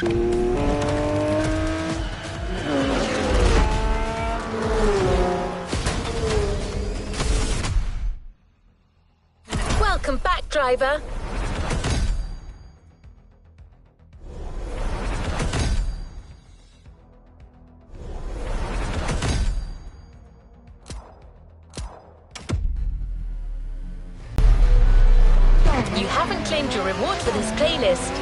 Welcome back, driver. You haven't claimed your reward for this playlist.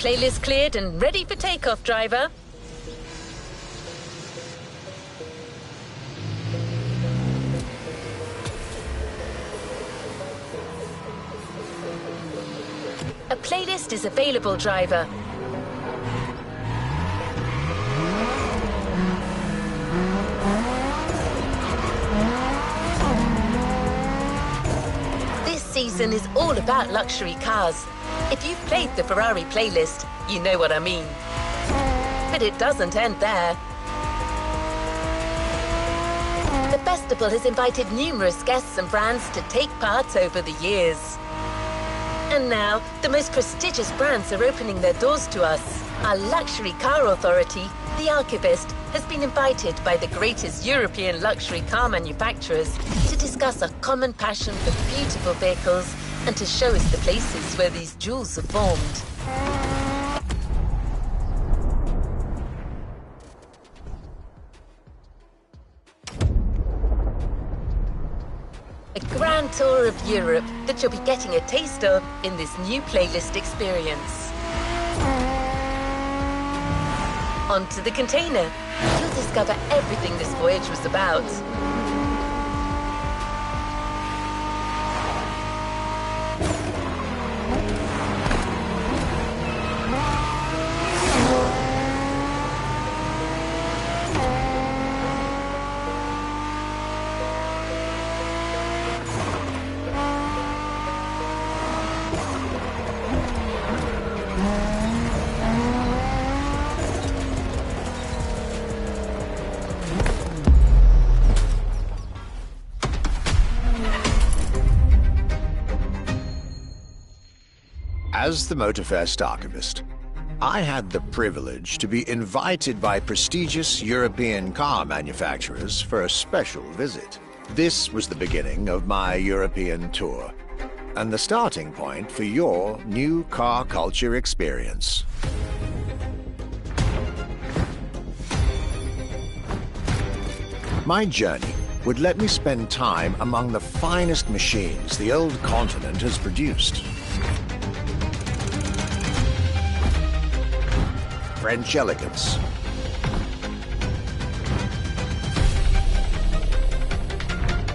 Playlist cleared and ready for takeoff, driver. A playlist is available, driver. This season is all about luxury cars. If you've played the Ferrari playlist, you know what I mean. But it doesn't end there. The festival has invited numerous guests and brands to take part over the years. And now, the most prestigious brands are opening their doors to us. Our luxury car authority, the Archivist, has been invited by the greatest European luxury car manufacturers to discuss a common passion for beautiful vehicles and to show us the places where these jewels are formed. A grand tour of Europe that you'll be getting a taste of in this new playlist experience. Onto the container. You'll discover everything this voyage was about. As the Motorfest archivist, I had the privilege to be invited by prestigious European car manufacturers for a special visit. This was the beginning of my European tour, and the starting point for your new car culture experience. My journey would let me spend time among the finest machines the old continent has produced. French elegance,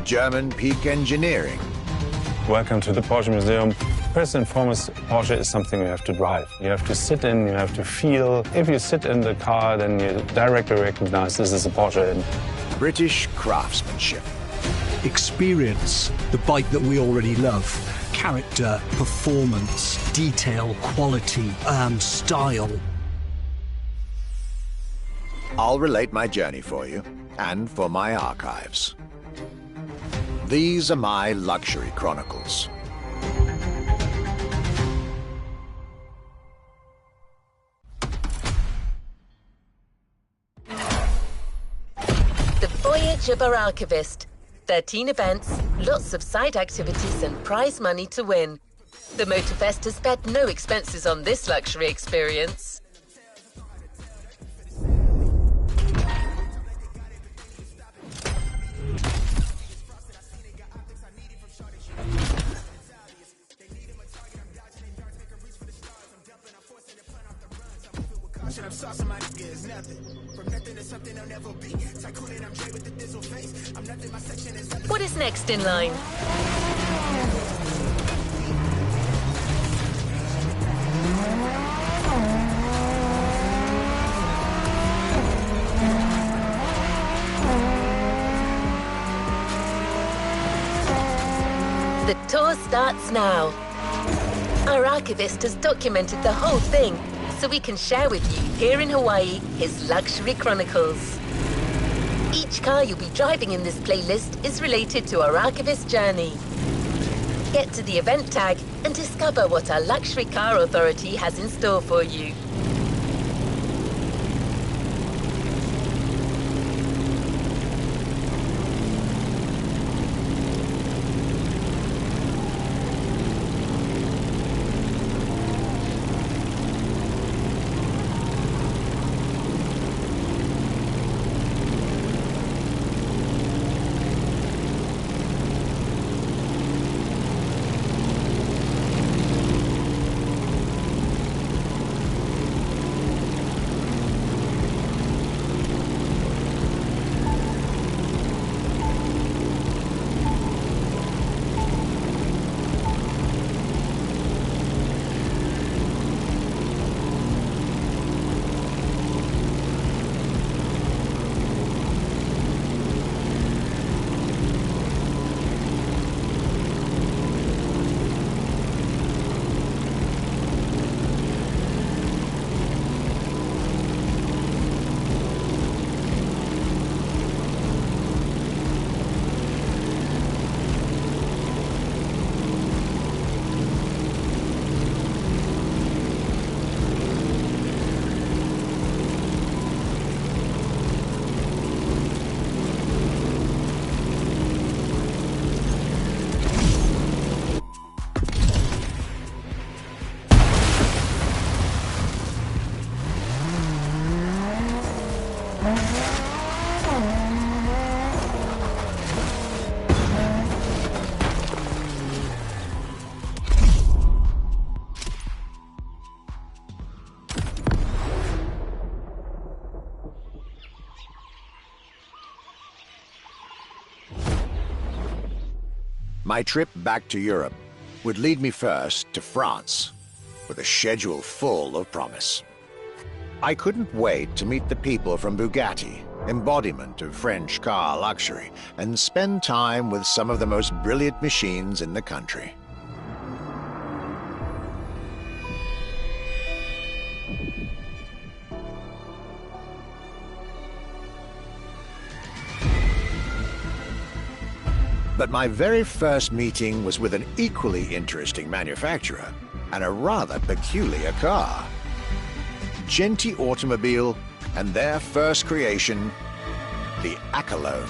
German peak engineering. Welcome to the Porsche Museum. First and foremost, Porsche is something you have to drive. You have to sit in, you have to feel. If you sit in the car, then you directly recognize this is a Porsche. British craftsmanship. Experience the bike that we already love. Character, performance, detail, quality, style. I'll relate my journey for you, and for my archives. These are my luxury chronicles. The voyage of our Archivist. 13 events, lots of side activities and prize money to win. The Motorfest has spared no expenses on this luxury experience. What is next in line? The tour starts now. Our archivist has documented the whole thing, so we can share with you here in Hawaii his luxury chronicles. Each car you'll be driving in this playlist is related to our archivist journey. Get to the event tag and discover what our luxury car authority has in store for you. My trip back to Europe would lead me first to France, with a schedule full of promise. I couldn't wait to meet the people from Bugatti, embodiment of French car luxury, and spend time with some of the most brilliant machines in the country. But my very first meeting was with an equally interesting manufacturer and a rather peculiar car. Genti Automobile and their first creation, the Accolone.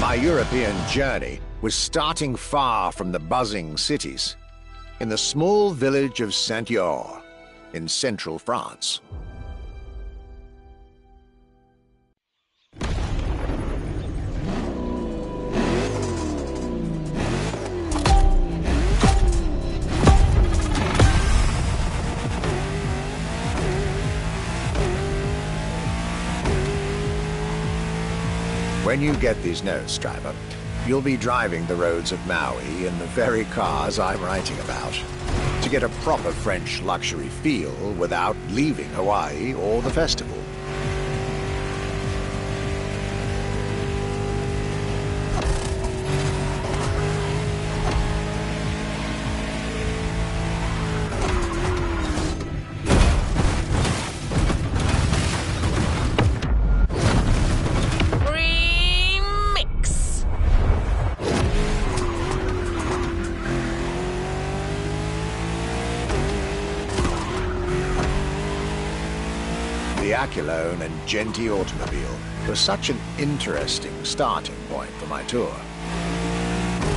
My European journey was starting far from the buzzing cities, in the small village of Saint-Yor, in central France. When you get these notes, driver, you'll be driving the roads of Maui in the very cars I'm writing about, to get a proper French luxury feel without leaving Hawaii or the festival. The Accolone and Genti Automobile was such an interesting starting point for my tour.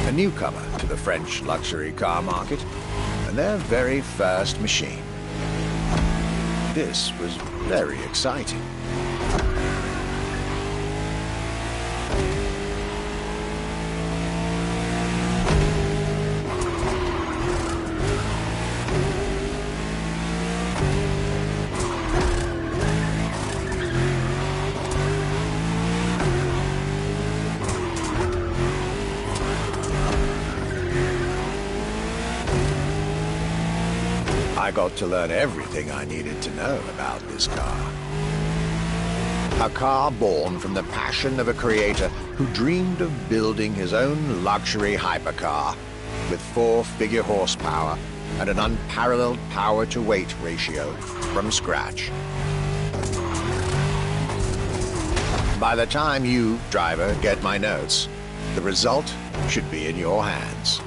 A newcomer to the French luxury car market, and their very first machine. This was very exciting. I got to learn everything I needed to know about this car. A car born from the passion of a creator who dreamed of building his own luxury hypercar with 4-figure horsepower and an unparalleled power-to-weight ratio from scratch. By the time you, driver, get my notes, the result should be in your hands.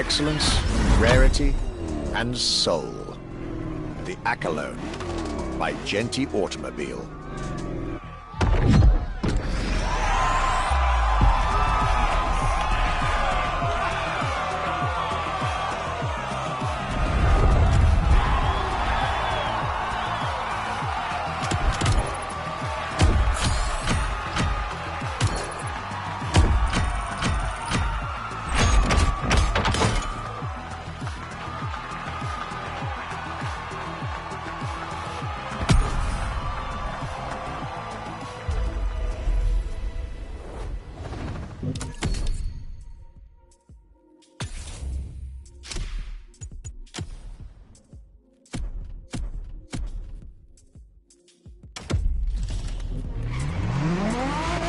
excellence, rarity, and soul. The Accolone by Genti Automobile.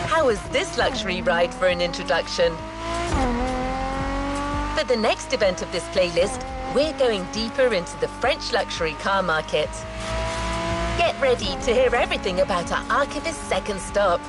How was this luxury ride for an introduction? For the next event of this playlist, we're going deeper into the French luxury car market. Get ready to hear everything about our Archivist's second stop.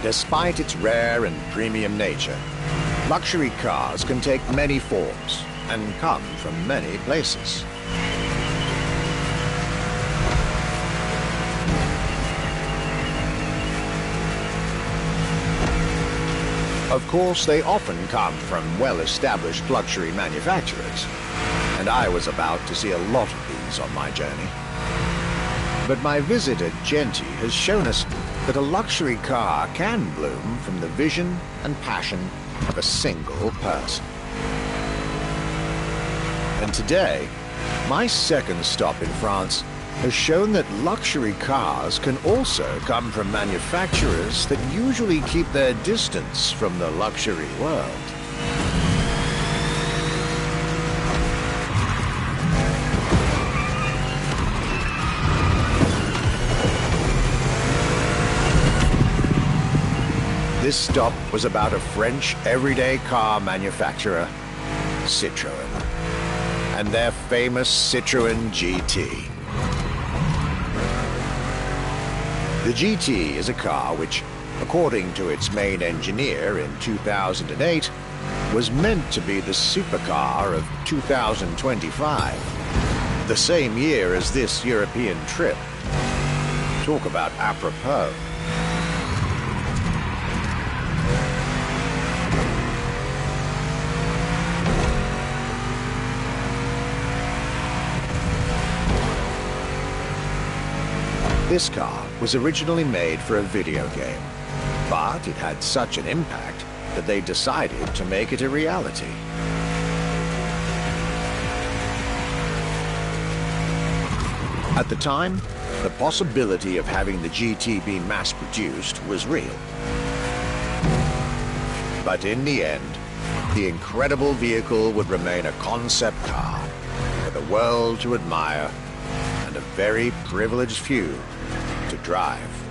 Despite its rare and premium nature, luxury cars can take many forms and come from many places. Of course, they often come from well-established luxury manufacturers, and I was about to see a lot of these on my journey. But my visit at Genti has shown us that a luxury car can bloom from the vision and passion of a single person. And today, my second stop in France has shown that luxury cars can also come from manufacturers that usually keep their distance from the luxury world. This stop was about a French everyday car manufacturer, Citroën, and their famous Citroën GT. The GT is a car which, according to its main engineer in 2008, was meant to be the supercar of 2025, the same year as this European trip. Talk about apropos. This car was originally made for a video game, but it had such an impact that they decided to make it a reality. At the time, the possibility of having the GT be mass-produced was real. But in the end, the incredible vehicle would remain a concept car for the world to admire and a very privileged few to drive.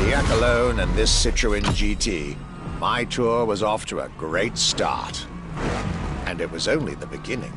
the Echelon and this Citroën GT, my tour was off to a great start. And it was only the beginning.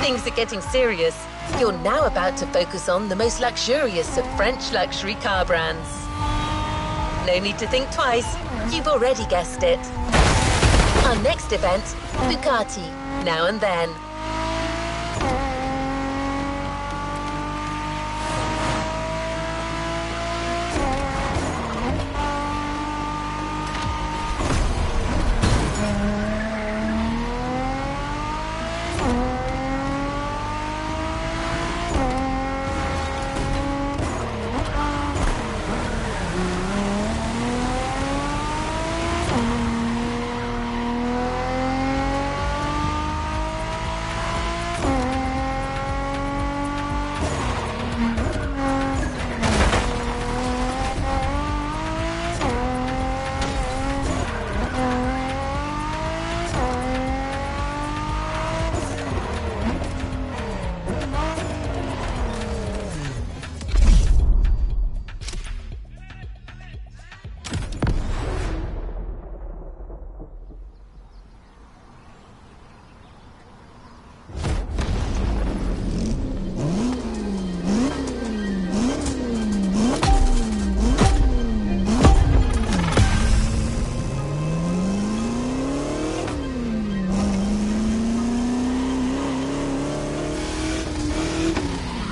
Things are getting serious. You're now about to focus on the most luxurious of French luxury car brands. No need to think twice. You've already guessed it. Our next event, Bugatti, Now and Then.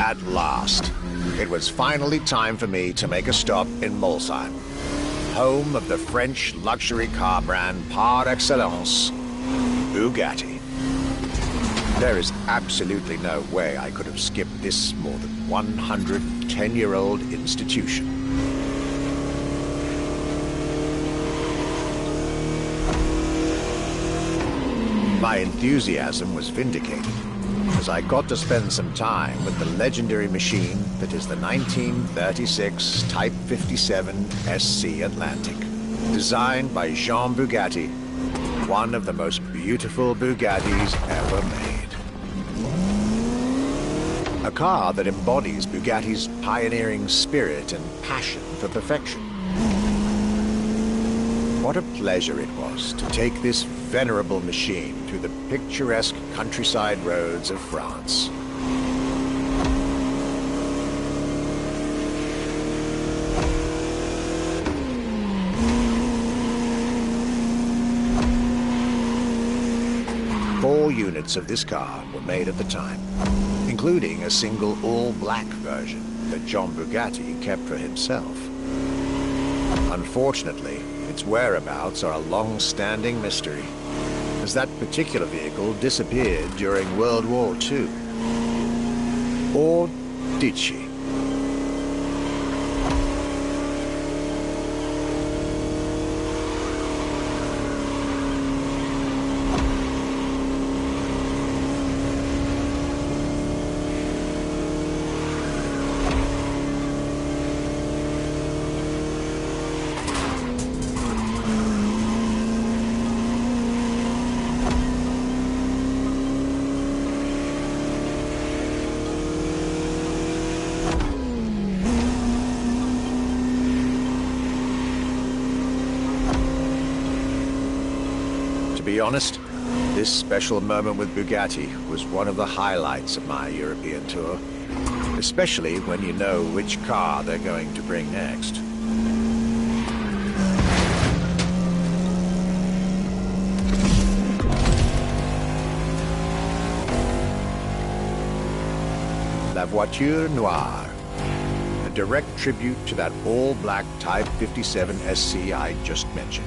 At last, it was finally time for me to make a stop in Molsheim, home of the French luxury car brand par excellence, Bugatti. There is absolutely no way I could have skipped this more than 110-year-old institution. My enthusiasm was vindicated, as I got to spend some time with the legendary machine that is the 1936 Type 57 SC Atlantic, designed by Jean Bugatti, one of the most beautiful Bugattis ever made. A car that embodies Bugatti's pioneering spirit and passion for perfection. What a pleasure it was to take this venerable machine through the picturesque countryside roads of France. Four units of this car were made at the time, including a single all-black version that Jean Bugatti kept for himself. Unfortunately, its whereabouts are a long-standing mystery, as that particular vehicle disappeared during World War II. Or did she? To be honest, this special moment with Bugatti was one of the highlights of my European tour, especially when you know which car they're going to bring next. La Voiture Noire, a direct tribute to that all-black Type 57 SC I just mentioned.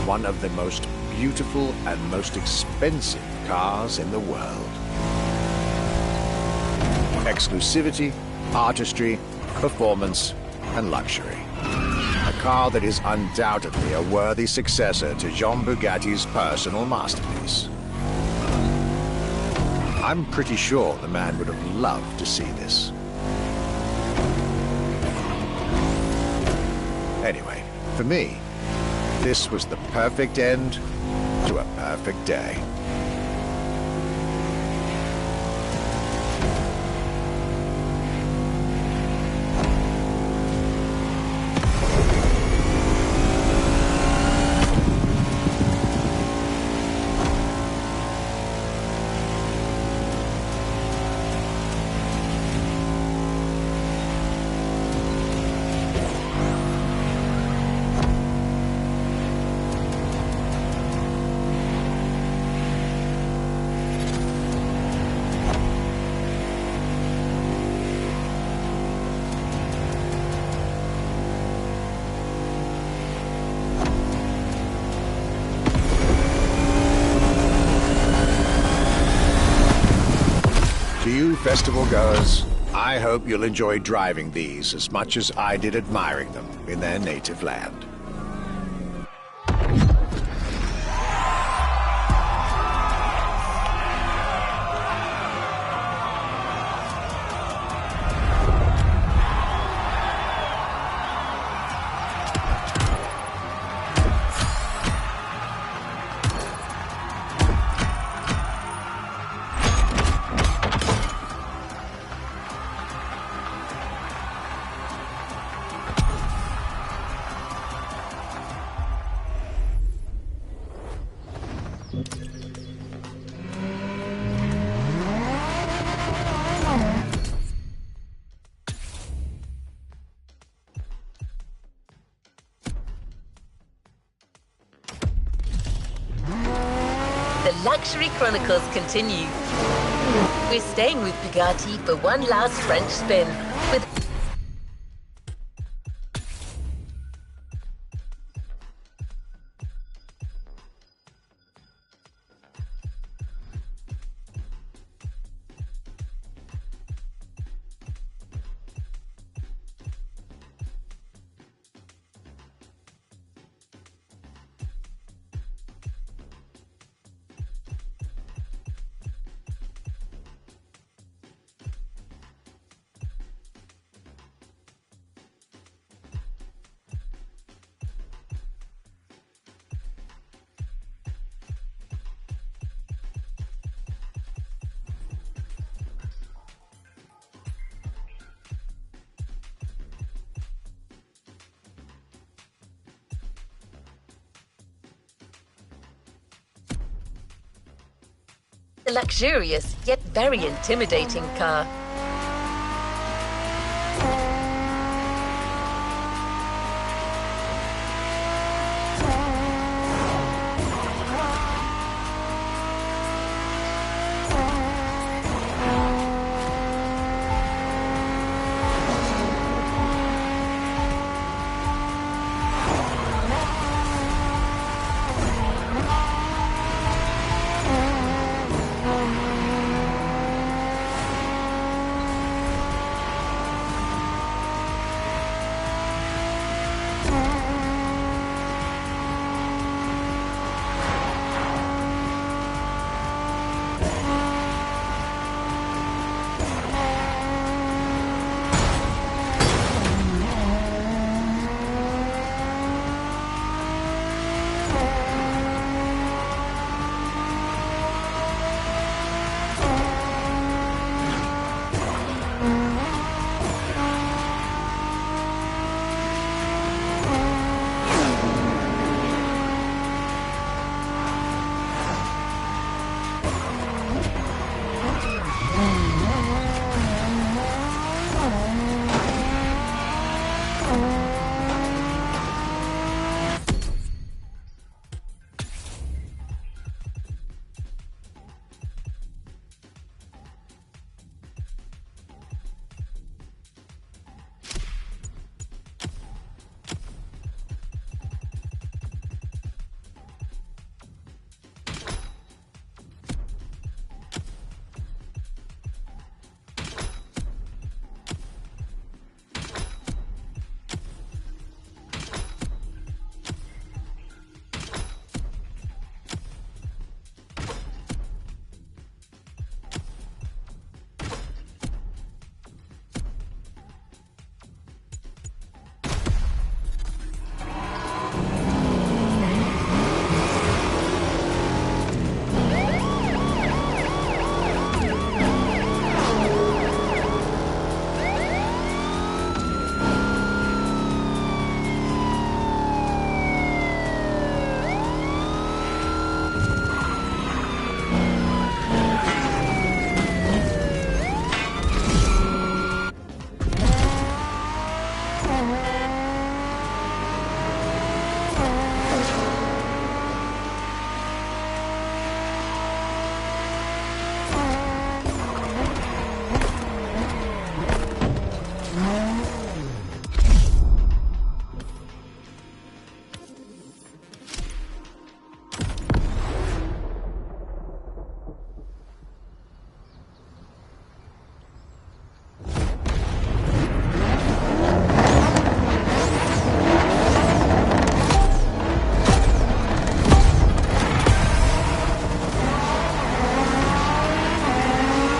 One of the most beautiful and most expensive cars in the world. Exclusivity, artistry, performance, and luxury. A car that is undoubtedly a worthy successor to Jean Bugatti's personal masterpiece. I'm pretty sure the man would have loved to see this. Anyway, for me, this was the perfect end to a perfect day. To you festival goers, I hope you'll enjoy driving these as much as I did admiring them in their native land. The Luxury Chronicles continue. We're staying with Bugatti for one last French spin. With a luxurious yet very intimidating car.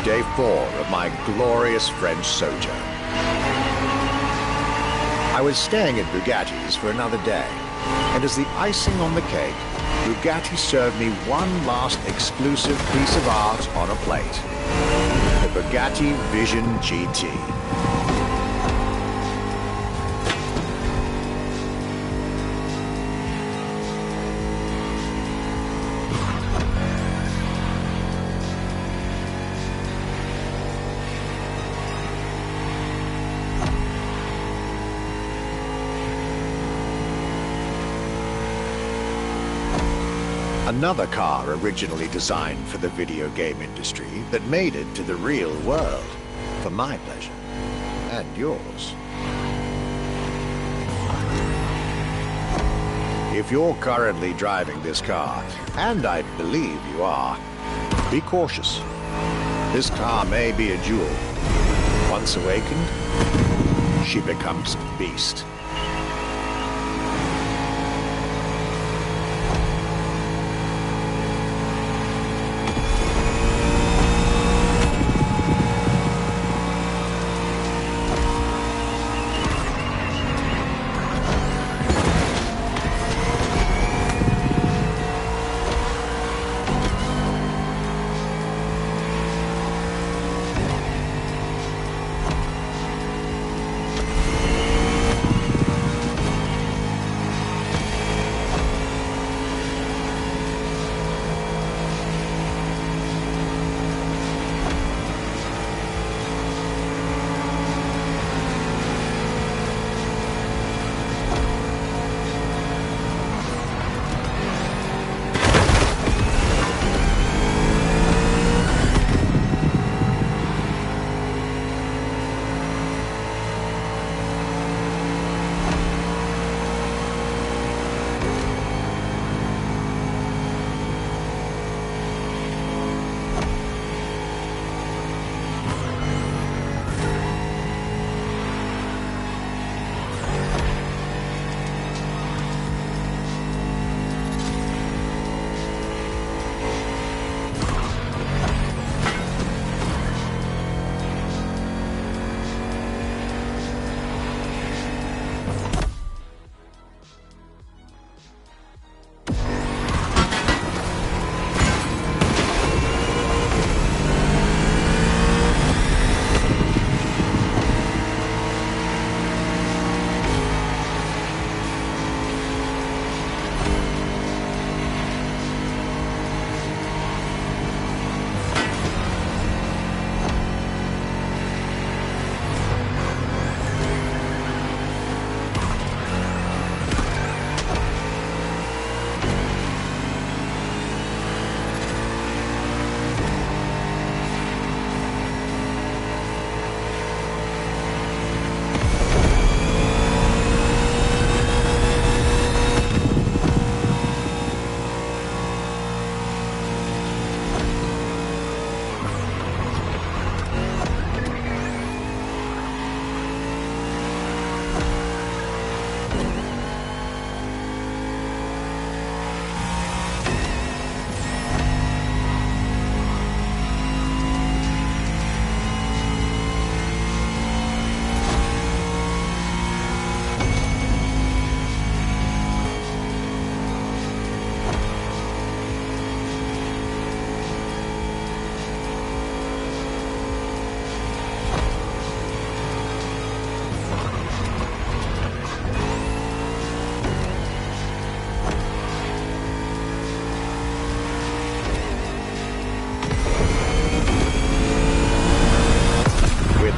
Day 4 of my glorious French sojourn. I was staying at Bugatti's for another day, and as the icing on the cake, Bugatti served me one last exclusive piece of art on a plate. The Bugatti Vision GT. Another car originally designed for the video game industry that made it to the real world for my pleasure and yours. If you're currently driving this car, and I believe you are, be cautious. This car may be a jewel. Once awakened, she becomes a beast.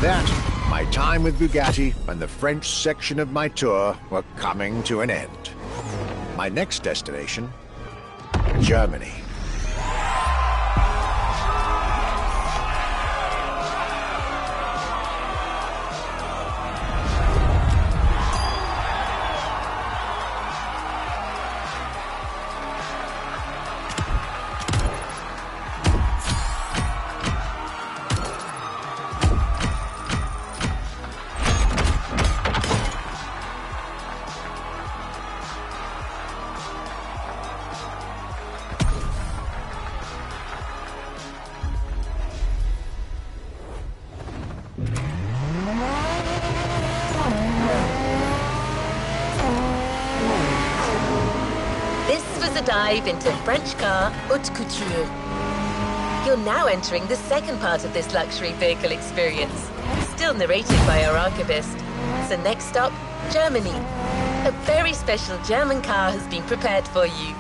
that, my time with Bugatti and the French section of my tour were coming to an end. My next destination, Germany. Dive into French car haute couture. You're now entering the second part of this luxury vehicle experience, still narrated by our archivist. So next stop, Germany. A very special German car has been prepared for you.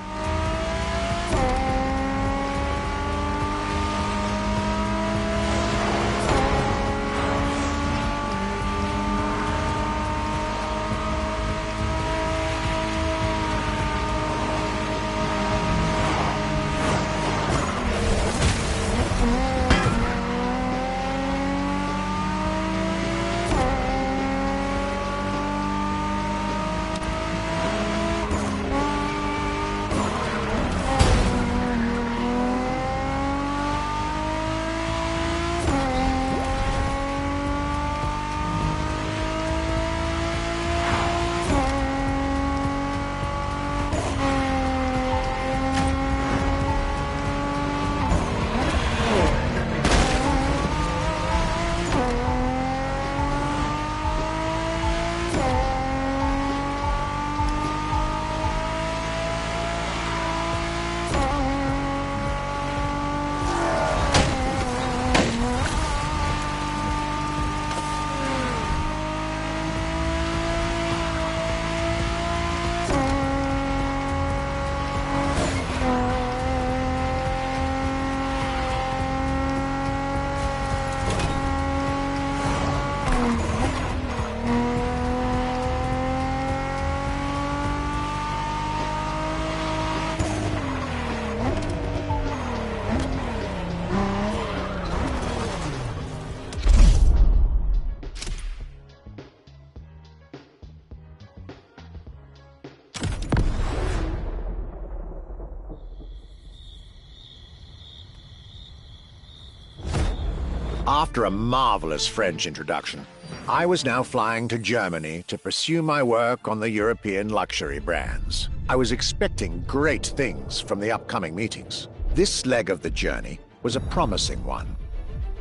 After a marvelous French introduction, I was now flying to Germany to pursue my work on the European luxury brands. I was expecting great things from the upcoming meetings. This leg of the journey was a promising one,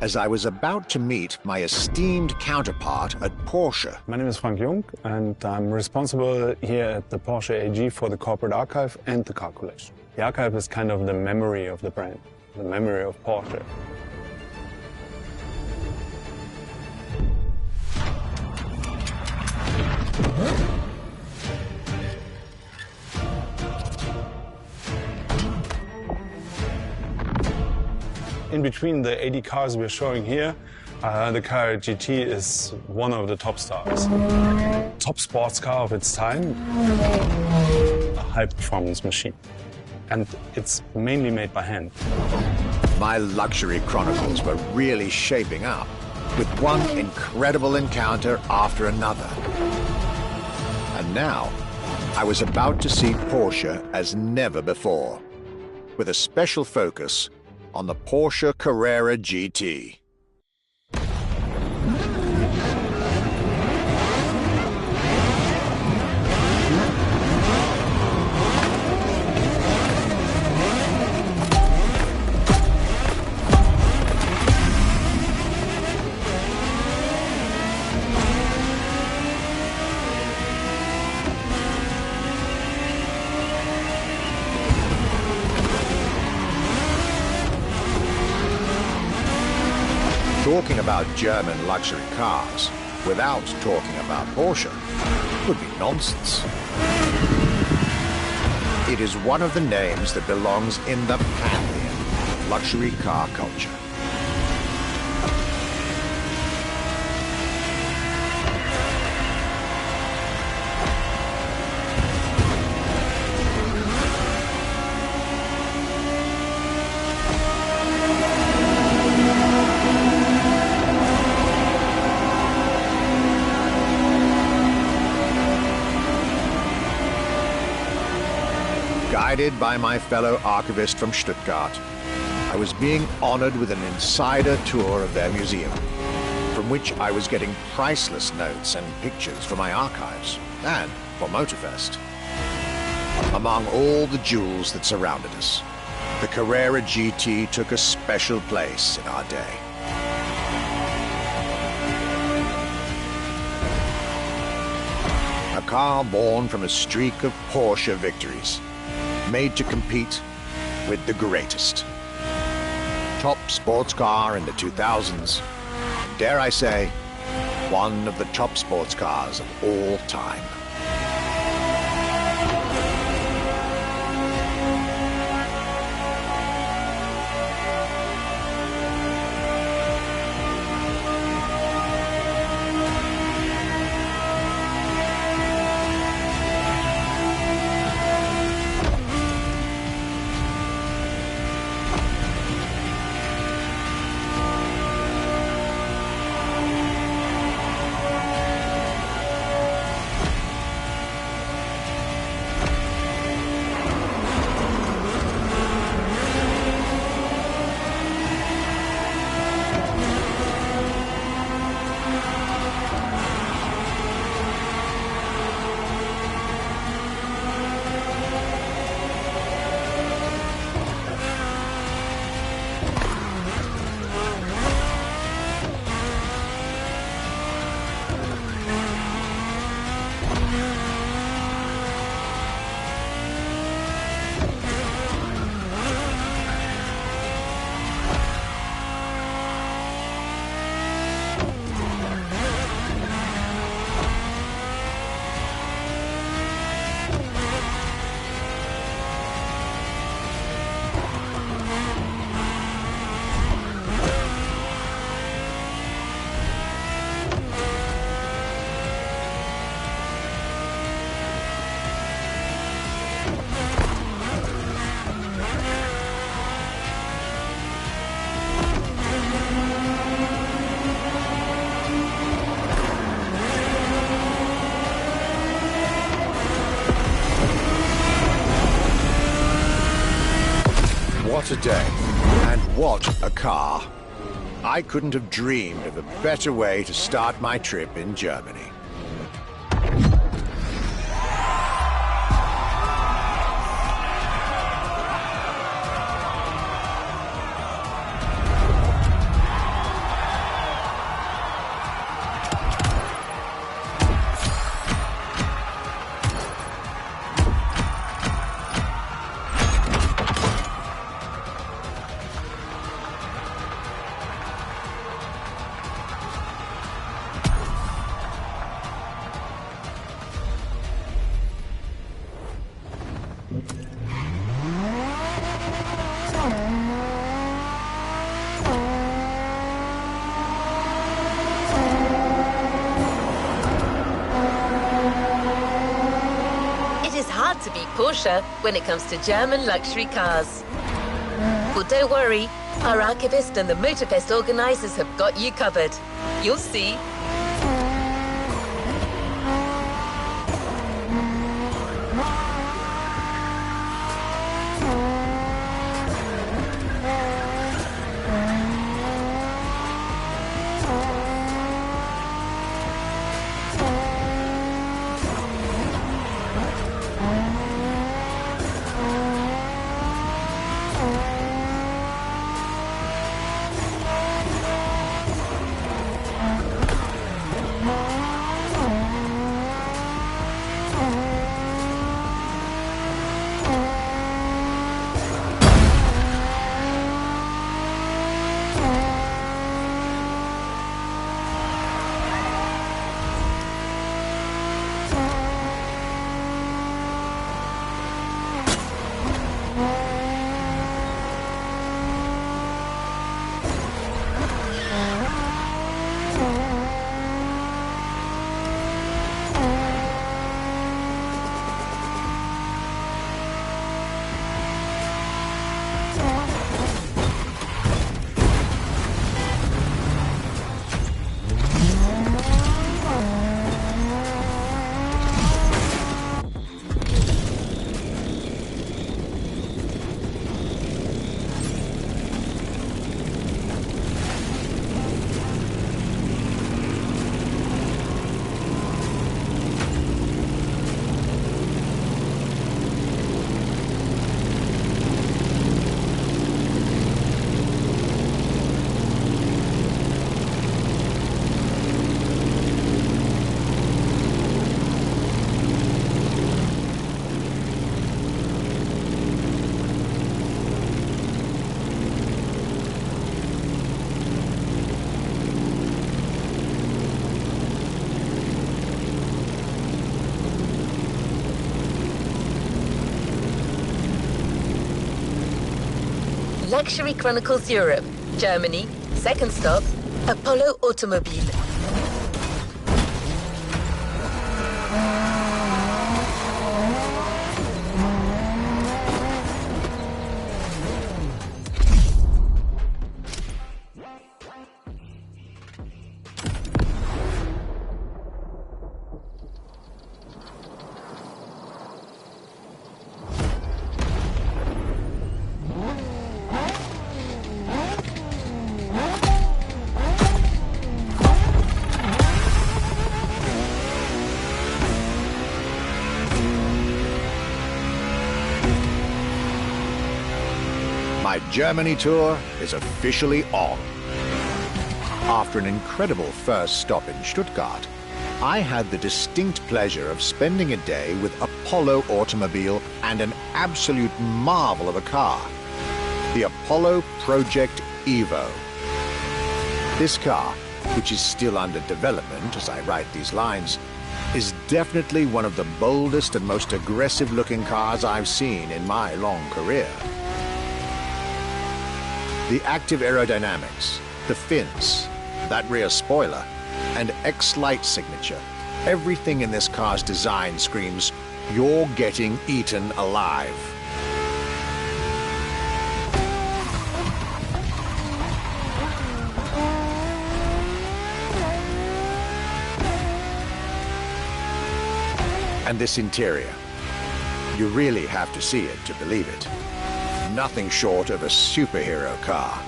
as I was about to meet my esteemed counterpart at Porsche. My name is Frank Jung, and I'm responsible here at the Porsche AG for the corporate archive and the car collection. The archive is kind of the memory of the brand, the memory of Porsche. In between the 80 cars we're showing here, the Carrera GT is one of the top stars. Top sports car of its time, a high-performance machine. And it's mainly made by hand. My luxury chronicles were really shaping up, with one incredible encounter after another. And now, I was about to see Porsche as never before, with a special focus on the Porsche Carrera GT. Talking about German luxury cars without talking about Porsche would be nonsense. It is one of the names that belongs in the pantheon of luxury car culture. Guided by my fellow archivist from Stuttgart, I was being honored with an insider tour of their museum, from which I was getting priceless notes and pictures for my archives and for Motorfest. Among all the jewels that surrounded us, the Carrera GT took a special place in our day. A car born from a streak of Porsche victories, made to compete with the greatest. Top sports car in the 2000s, dare I say, one of the top sports cars of all time. What a day, and what a car. I couldn't have dreamed of a better way to start my trip in Germany. To beat Porsche when it comes to German luxury cars. But don't worry, our archivist and the Motorfest organizers have got you covered. You'll see. Luxury Chronicles Europe, Germany, second stop, Apollo Automobile. My Germany tour is officially on. After an incredible first stop in Stuttgart, I had the distinct pleasure of spending a day with Apollo Automobile and an absolute marvel of a car, the Apollo Project Evo. This car, which is still under development as I write these lines, is definitely one of the boldest and most aggressive-looking cars I've seen in my long career. The active aerodynamics, the fins, that rear spoiler, and X-Light signature, everything in this car's design screams, "You're getting eaten alive." And this interior, you really have to see it to believe it. Nothing short of a superhero car.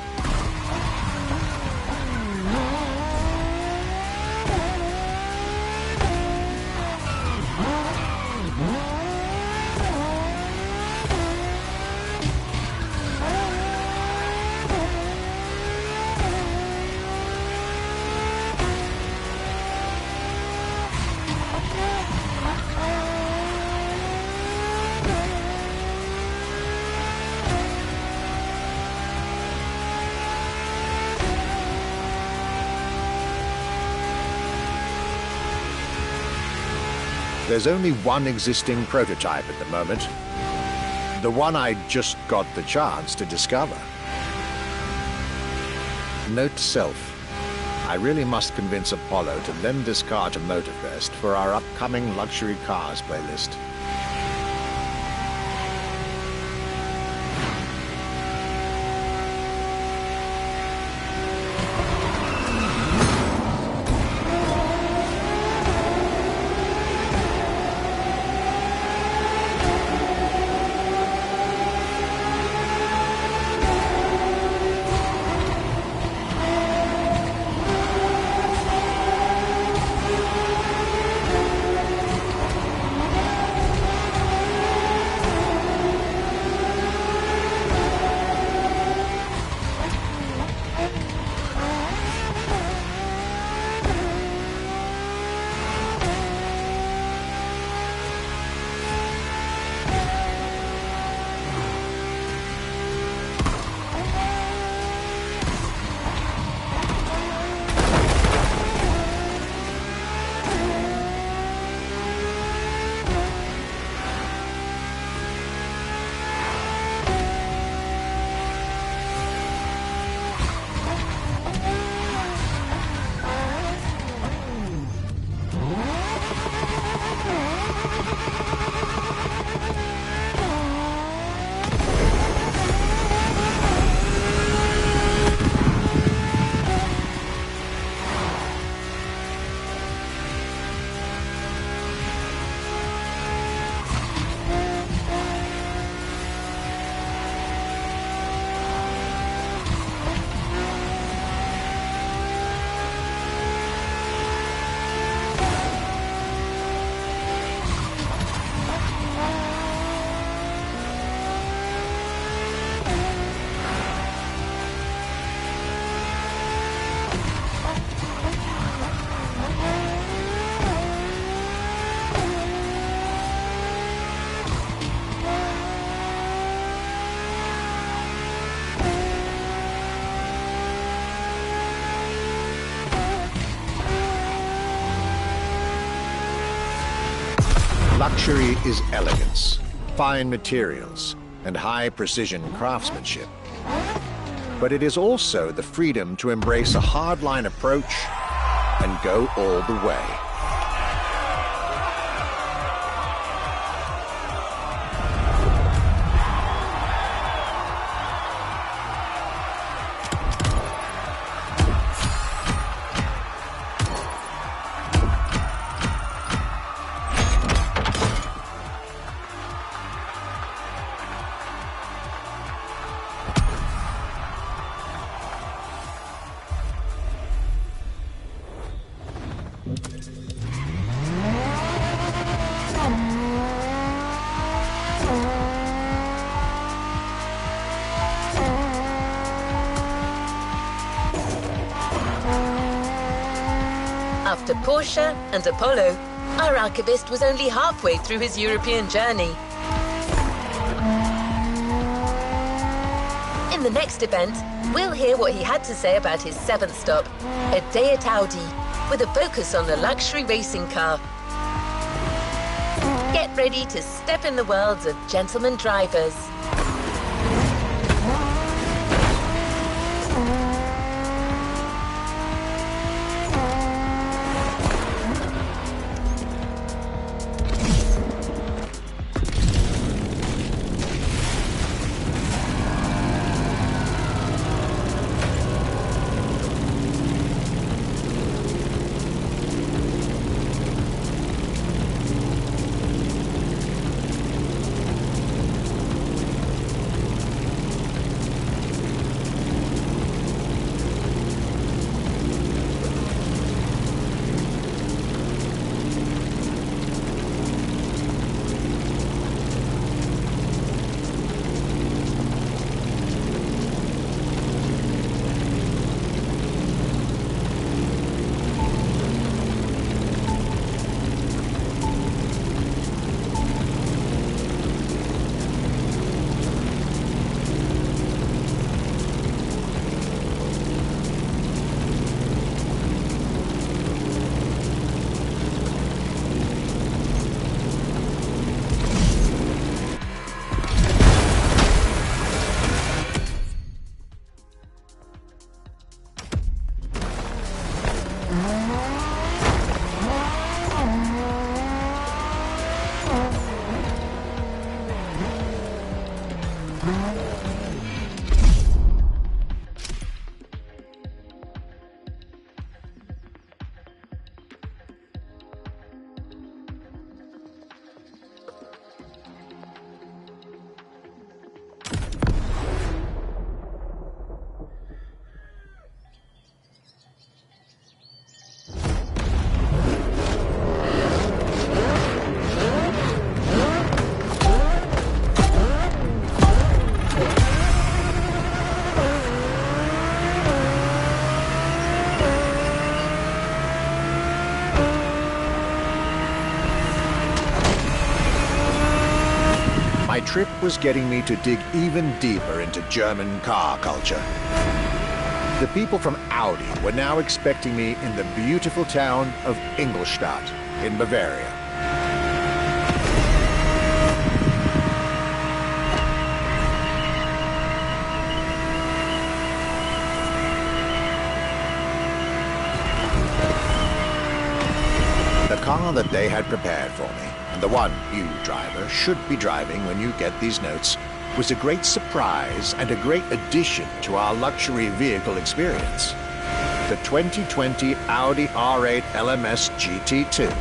There's only one existing prototype at the moment. The one I just got the chance to discover. Note to self. I really must convince Apollo to lend this car to Motorfest for our upcoming luxury cars playlist. Luxury is elegance, fine materials, and high-precision craftsmanship. But it is also the freedom to embrace a hardline approach and go all the way. After Porsche and Apollo, our archivist was only halfway through his European journey. In the next event, we'll hear what he had to say about his seventh stop, a day at Audi, with a focus on the luxury racing car. Get ready to step in the worlds of gentleman drivers. trip was getting me to dig even deeper into German car culture. The people from Audi were now expecting me in the beautiful town of Ingolstadt in Bavaria. The car that they had prepared for me, and the one you, driver, should be driving when you get these notes, was a great surprise and a great addition to our luxury vehicle experience. The 2020 Audi R8 LMS GT2.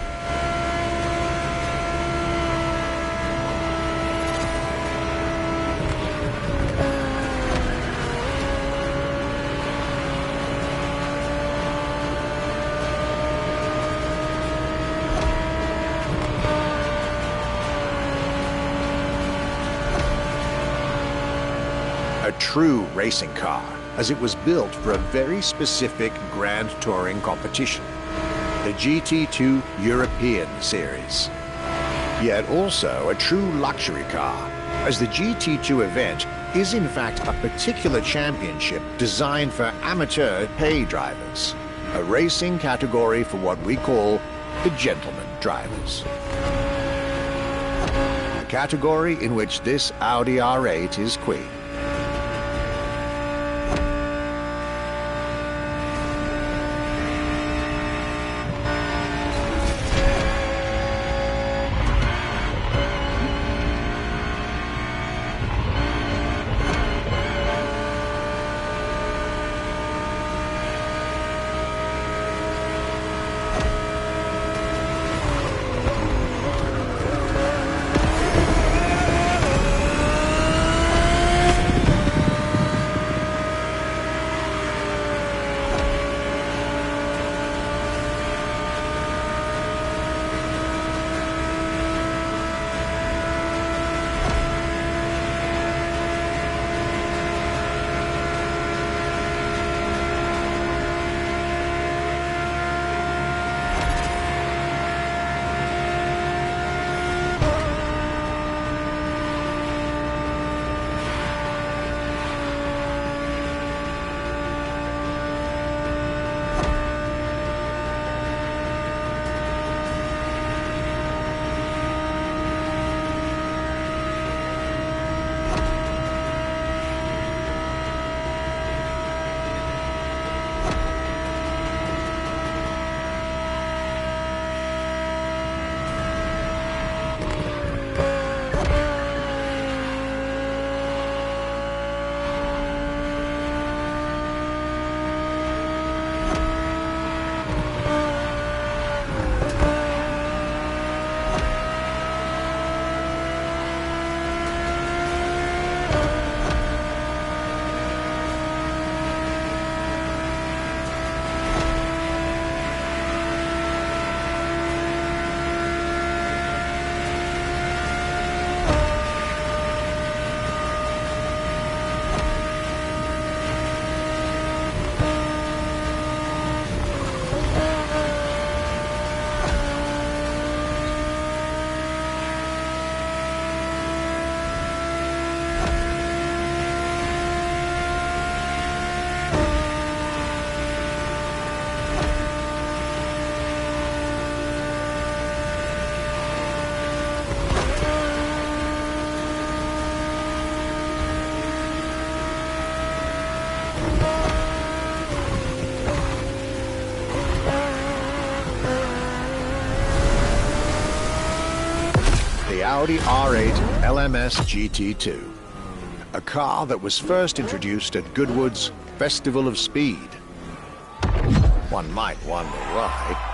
A true racing car, as it was built for a very specific Grand Touring competition, the GT2 European Series. Yet also a true luxury car, as the GT2 event is in fact a particular championship designed for amateur pay drivers, a racing category for what we call the gentleman drivers. A category in which this Audi R8 is queen. Audi R8 LMS GT2, a car that was first introduced at Goodwood's Festival of Speed. One might wonder why.